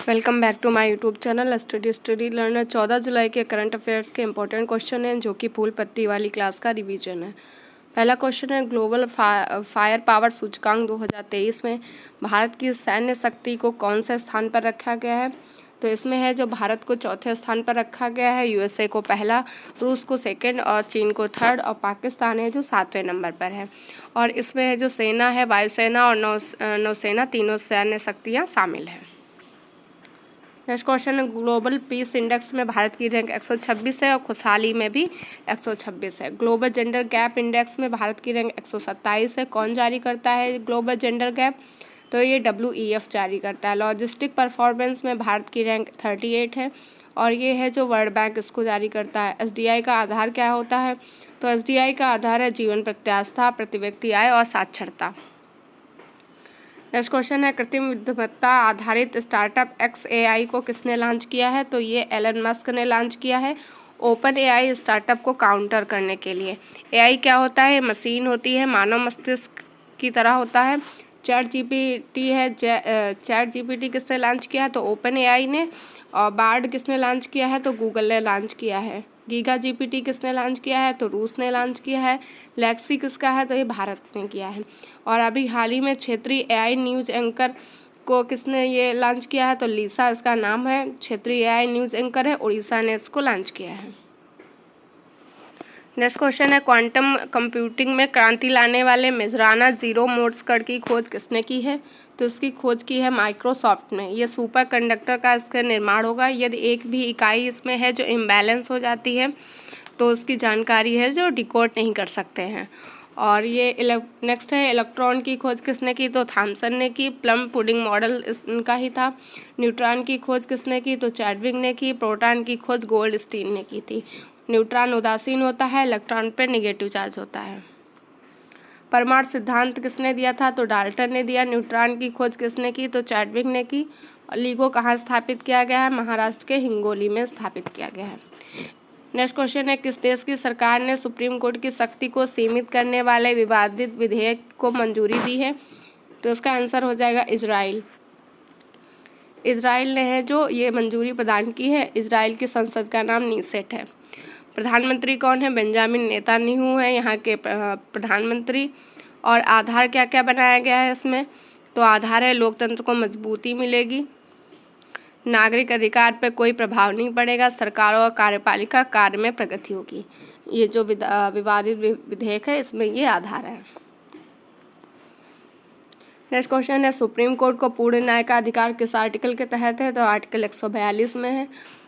Welcome back to my YouTube channel study learner. 14 जुलाई के current affairs के important question हैं जो कि फूल पत्ती वाली क्लास का रिवीजन है। पहला क्वेश्चन है, ग्लोबल फायर पावर सूचकांक 2023 में भारत की सैन्य शक्ति को कौन से स्थान पर रखा गया है। तो इसमें है जो भारत को चौथे स्थान पर रखा गया है, यूएसए को पहला, रूस को सेकंड और चीन को थर्ड और पाकिस्तान है जो 7वें नंबर पर है। और इसमें है जो सेना है, वायुसेना और नौसेना, तीनों सैन्य शक्तियाँ शामिल हैं। नेक्स्ट क्वेश्चन है, ग्लोबल पीस इंडेक्स में भारत की रैंक 126 है और खुशहाली में भी 126 है। ग्लोबल जेंडर गैप इंडेक्स में भारत की रैंक 127 है। कौन जारी करता है ग्लोबल जेंडर गैप? तो ये WEF जारी करता है। लॉजिस्टिक परफॉर्मेंस में भारत की रैंक 38 है और ये है जो वर्ल्ड बैंक इसको जारी करता है। SDI का आधार क्या होता है? तो SDI का आधार है जीवन प्रत्याशा, प्रति व्यक्ति आय और साक्षरता। नेक्स्ट क्वेश्चन है, कृत्रिम बुद्धिमत्ता आधारित स्टार्टअप XAI को किसने लॉन्च किया है? तो ये एलन मस्क ने लॉन्च किया है ओपन AI स्टार्टअप को काउंटर करने के लिए। AI क्या होता है? मशीन होती है, मानव मस्तिष्क की तरह होता है। चैट जीपीटी है, चैट जीपीटी किसने लॉन्च किया है? तो ओपन AI ने। और बार्ड किसने लॉन्च किया है? तो गूगल ने लॉन्च किया है। गीगा GPT किसने लॉन्च किया है? तो रूस ने लॉन्च किया है। लेक्सी किसका है? तो ये भारत ने किया है। और अभी हाल ही में क्षेत्रीय AI न्यूज़ एंकर को किसने ये लॉन्च किया है? तो लीसा इसका नाम है, क्षेत्रीय AI न्यूज़ एंकर है, उड़ीसा ने इसको लॉन्च किया है। नेक्स्ट क्वेश्चन है, क्वांटम कंप्यूटिंग में क्रांति लाने वाले मेजराना जीरो मोड्स कण की खोज किसने की है? तो इसकी खोज की है माइक्रोसॉफ्ट ने। ये सुपर कंडक्टर का इसका निर्माण होगा। यदि एक भी इकाई इसमें है जो इम्बैलेंस हो जाती है तो उसकी जानकारी है जो डिकोड नहीं कर सकते हैं। और ये नेक्स्ट है, इलेक्ट्रॉन की खोज किसने की? तो थॉमसन ने की। प्लम पुडिंग मॉडल इनका ही था। न्यूट्रॉन की खोज किसने की? तो चैडविक ने की। प्रोटॉन की खोज गोल्डस्टीन ने की थी। न्यूट्रॉन उदासीन होता है, इलेक्ट्रॉन पर नेगेटिव चार्ज होता है। परमाणु सिद्धांत किसने दिया था? तो डाल्टन ने दिया। न्यूट्रॉन की खोज किसने की? तो चैडविक ने की। LIGO कहाँ स्थापित किया गया है? महाराष्ट्र के हिंगोली में स्थापित किया गया है। नेक्स्ट क्वेश्चन है, किस देश की सरकार ने सुप्रीम कोर्ट की शक्ति को सीमित करने वाले विवादित विधेयक को मंजूरी दी है? तो इसका आंसर हो जाएगा इजराइल। इजराइल ने है जो ये मंजूरी प्रदान की है। इजराइल की संसद का नाम नीसेट है। प्रधानमंत्री कौन है? बेंजामिन नेतान्याहू है यहाँ के प्रधानमंत्री। और आधार क्या क्या बनाया गया है इसमें? तो आधार है लोकतंत्र को मजबूती मिलेगी, नागरिक अधिकार पर कोई प्रभाव नहीं पड़ेगा, सरकार और कार्यपालिका कार्य में प्रगति होगी। ये जो विवादित विधेयक है इसमें ये आधार है। नेक्स्ट क्वेश्चन है, सुप्रीम कोर्ट को पूर्ण न्याय का अधिकार किस आर्टिकल के तहत है? तो आर्टिकल 142 में है।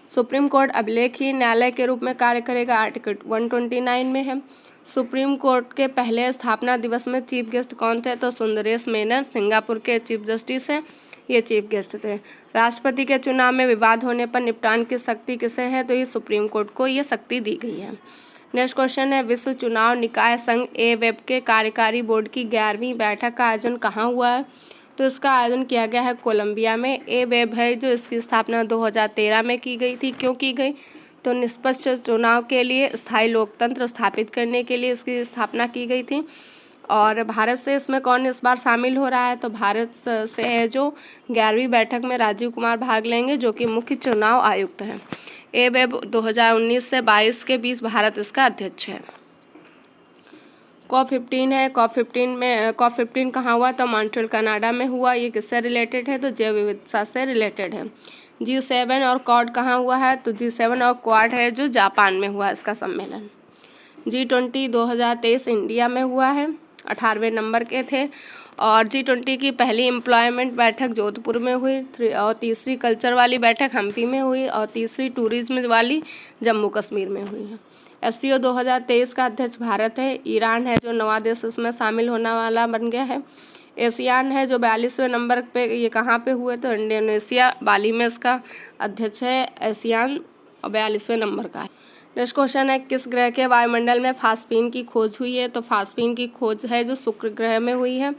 सुप्रीम कोर्ट अभिलेखीय न्यायालय के रूप में कार्य करेगा, आर्टिकल 129 में है। सुप्रीम कोर्ट के पहले स्थापना दिवस में चीफ गेस्ट कौन थे? तो सुंदरेश मेनन सिंगापुर के चीफ जस्टिस हैं, ये चीफ गेस्ट थे। राष्ट्रपति के चुनाव में विवाद होने पर निपटान की शक्ति किसे है? तो ये सुप्रीम कोर्ट को ये शक्ति दी गई है। नेक्स्ट क्वेश्चन है, विश्व चुनाव निकाय संघ ए-वेब के कार्यकारी बोर्ड की 11वीं बैठक का आयोजन कहाँ हुआ है? तो इसका आयोजन किया गया है कोलंबिया में। ए-वेब है जो इसकी स्थापना 2013 में की गई थी। क्यों की गई? तो निष्पक्ष चुनाव के लिए, स्थायी लोकतंत्र स्थापित करने के लिए इसकी स्थापना की गई थी। और भारत से इसमें कौन इस बार शामिल हो रहा है? तो भारत से है जो 11वीं बैठक में राजीव कुमार भाग लेंगे जो कि मुख्य चुनाव आयुक्त हैं। ए-वेब 2019 से 22 के बीच भारत इसका अध्यक्ष है। COP15 है। COP15 कहाँ हुआ? तो मॉन्ट्रियल कनाडा में हुआ। ये किससे रिलेटेड है? तो जैव विविधता से रिलेटेड है। G7 और क्वाड कहाँ हुआ है? तो G7 और क्वाड है जो जापान में हुआ इसका सम्मेलन। G20 2023 इंडिया में हुआ है, 18वें नंबर के थे। और G20 की पहली एम्प्लॉयमेंट बैठक जोधपुर में हुई और तीसरी कल्चर वाली बैठक हम्पी में हुई और तीसरी टूरिज्म वाली जम्मू कश्मीर में हुई है। SCO 2023 का अध्यक्ष भारत है। ईरान है जो 9वां देश इसमें शामिल होने वाला बन गया है। एशियान है जो 42वें नंबर पे, ये कहाँ पे हुए? तो इंडोनेशिया बाली में इसका अध्यक्ष है। एशियान 42वें नंबर का है। नेक्स्ट क्वेश्चन है, किस ग्रह के वायुमंडल में फास्फीन की खोज हुई है? तो फास्फीन की खोज है जो शुक्र ग्रह में हुई है।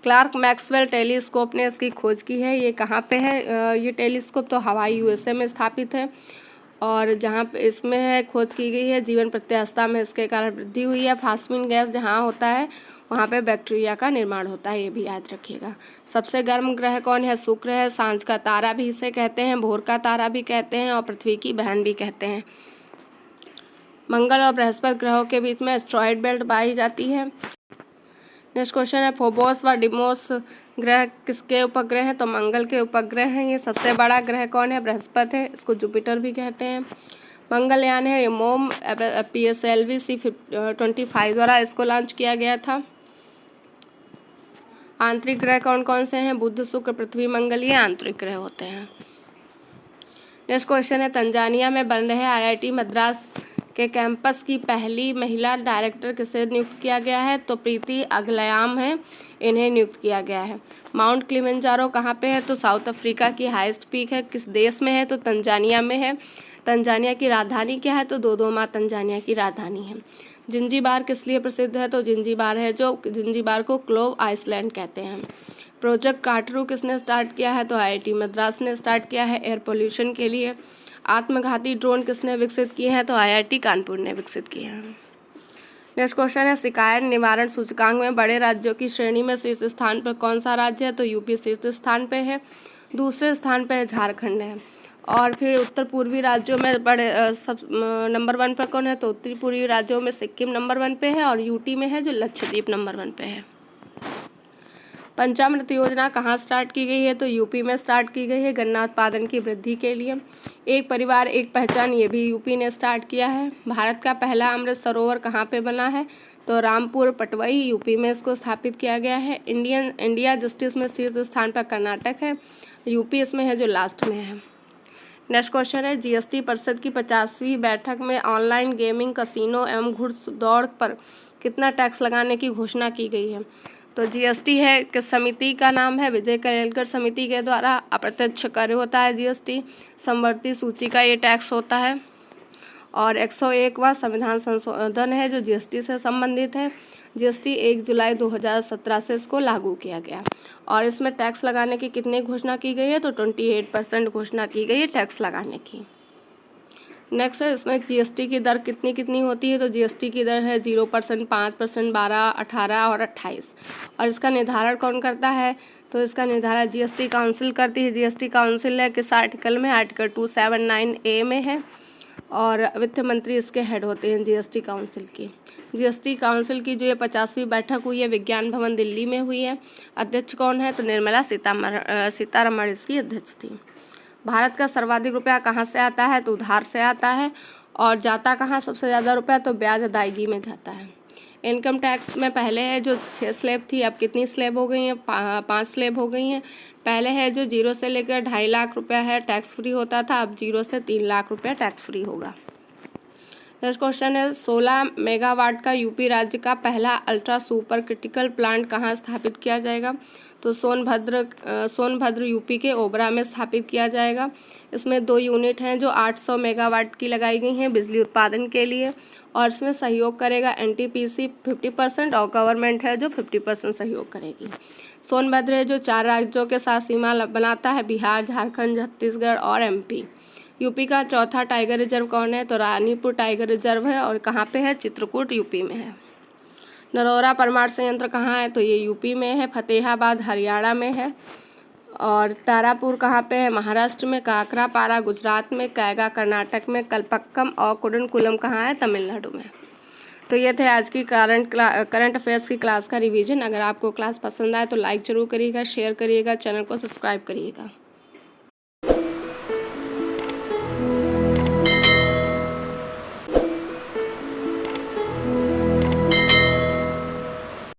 क्लार्क मैक्सवेल टेलीस्कोप ने इसकी खोज की है। ये कहाँ पे है ये टेलीस्कोप? तो हवाई USA में स्थापित है। और जहाँ पे इसमें है खोज की गई है, जीवन प्रत्याशा में इसके कारण वृद्धि हुई है। फास्फीन गैस जहाँ होता है वहाँ पे बैक्टीरिया का निर्माण होता है, ये भी याद रखिएगा। सबसे गर्म ग्रह कौन है? शुक्र है। सांझ का तारा भी इसे कहते हैं, भोर का तारा भी कहते हैं और पृथ्वी की बहन भी कहते हैं। मंगल और बृहस्पति ग्रहों के बीच में एस्ट्रॉयड बेल्ट पाई जाती है। नेक्स्ट क्वेश्चन है, फोबोस व डिमोस ग्रह किसके उपग्रह हैं? तो मंगल के उपग्रह हैं ये। सबसे बड़ा ग्रह कौन है? बृहस्पति है, इसको जुपिटर भी कहते हैं। मंगलयान है ये मोम PSLV C25 द्वारा इसको लॉन्च किया गया था। आंतरिक ग्रह कौन कौन से हैं? बुध, शुक्र, पृथ्वी, मंगल, ये आंतरिक ग्रह होते हैं। नेक्स्ट क्वेश्चन है, तंजानिया में बन रहे IIT मद्रास के कैंपस की पहली महिला डायरेक्टर किसे नियुक्त किया गया है? तो प्रीति अगलयाम है, इन्हें नियुक्त किया गया है। माउंट किलिमंजारो कहाँ पे है? तो साउथ अफ्रीका की हाईएस्ट पीक है। किस देश में है? तो तंजानिया में है। तंजानिया की राजधानी क्या है? तो दोदोमा तंजानिया की राजधानी है। जिंजीबार किस लिए प्रसिद्ध है? तो जिंजीबार को क्लोव आइसलैंड कहते हैं। प्रोजेक्ट काटरू किसने स्टार्ट किया है? तो IIT मद्रास ने स्टार्ट किया है एयर पोल्यूशन के लिए। आत्मघाती ड्रोन किसने विकसित किए हैं? तो IIT कानपुर ने विकसित किए हैं। नेक्स्ट क्वेश्चन है, शिकायत निवारण सूचकांक में बड़े राज्यों की श्रेणी में शीर्ष स्थान पर कौन सा राज्य है? तो यूपी शीर्ष स्थान पे है। दूसरे स्थान पे झारखंड है। और फिर उत्तर पूर्वी राज्यों में बड़े नंबर 1 पर कौन है? तो उत्तरी पूर्वी राज्यों में सिक्किम नंबर 1 पे है और यूटी में है जो लक्षद्वीप नंबर 1 पे है। पंचामृत योजना कहाँ स्टार्ट की गई है? तो यूपी में स्टार्ट की गई है गन्ना उत्पादन की वृद्धि के लिए। एक परिवार एक पहचान, ये भी यूपी ने स्टार्ट किया है। भारत का पहला अमृत सरोवर कहाँ पे बना है? तो रामपुर पटवई, यूपी में इसको स्थापित किया गया है। इंडिया जस्टिस में शीर्ष स्थान पर कर्नाटक है, यूपी इसमें है जो लास्ट में है। नेक्स्ट क्वेश्चन है, GST परिषद की 50वीं बैठक में ऑनलाइन गेमिंग, कसिनो एवं घुड़दौड़ पर कितना टैक्स लगाने की घोषणा की गई है? तो GST है किस समिति का नाम है? विजय केलकर समिति के द्वारा। अप्रत्यक्ष कर होता है GST, समवर्ती सूची का ये टैक्स होता है। और 101वां संविधान संशोधन है जो GST से संबंधित है। GST 1 जुलाई 2017 से इसको लागू किया गया और इसमें टैक्स लगाने की कितनी घोषणा की गई है? तो 28% घोषणा की गई है टैक्स लगाने की। नेक्स्ट है, इसमें GST की दर कितनी होती है? तो GST की दर है 0%, 5%, 12, 18 और 28। और इसका निर्धारण कौन करता है? तो इसका निर्धारण GST काउंसिल करती है। GST काउंसिल है किस आर्टिकल में? आर्टिकल 279A में है और वित्त मंत्री इसके हेड होते हैं GST काउंसिल की। GST काउंसिल की जो ये 50वीं बैठक हुई है विज्ञान भवन दिल्ली में हुई है। अध्यक्ष कौन है? तो निर्मला सीतारमण इसकी अध्यक्ष थी। भारत का सर्वाधिक रुपया कहाँ से आता है? तो उधार से आता है। और जाता कहाँ सबसे ज़्यादा रुपया? तो ब्याज अदायगी में जाता है। इनकम टैक्स में पहले है जो 6 स्लैब थी, अब कितनी स्लैब हो गई हैं? 5 स्लैब हो गई हैं। पहले है जो 0 से लेकर 2.5 लाख रुपया है टैक्स फ्री होता था, अब 0 से 3 लाख रुपया टैक्स फ्री होगा। नेक्स्ट क्वेश्चन है, 16 मेगावाट का यूपी राज्य का पहला अल्ट्रा सुपर क्रिटिकल प्लांट कहाँ स्थापित किया जाएगा? तो सोनभद्र यूपी के ओबरा में स्थापित किया जाएगा। इसमें 2 यूनिट हैं जो 800 मेगावाट की लगाई गई हैं बिजली उत्पादन के लिए और इसमें सहयोग करेगा NTPC 50% और गवर्नमेंट है जो 50% सहयोग करेगी। सोनभद्र है जो 4 राज्यों के साथ सीमा बनाता है, बिहार, झारखंड, छत्तीसगढ़ और MP। यूपी का चौथा टाइगर रिजर्व कौन है? तो रानीपुर टाइगर रिजर्व है और कहाँ पे है? चित्रकूट यूपी में है। नरौरा परमाणु संयंत्र कहाँ है? तो ये यूपी में है। फतेहाबाद हरियाणा में है। और तारापुर कहाँ पे है? महाराष्ट्र में। काकरापारा गुजरात में। कैगा कर्नाटक में। कलपक्कम और कुडनकुलम कहाँ है? तमिलनाडु में। तो ये थे आज की करंट अफेयर्स की क्लास का रिवीजन। अगर आपको क्लास पसंद आए तो लाइक ज़रूर करिएगा, शेयर करिएगा, चैनल को सब्सक्राइब करिएगा।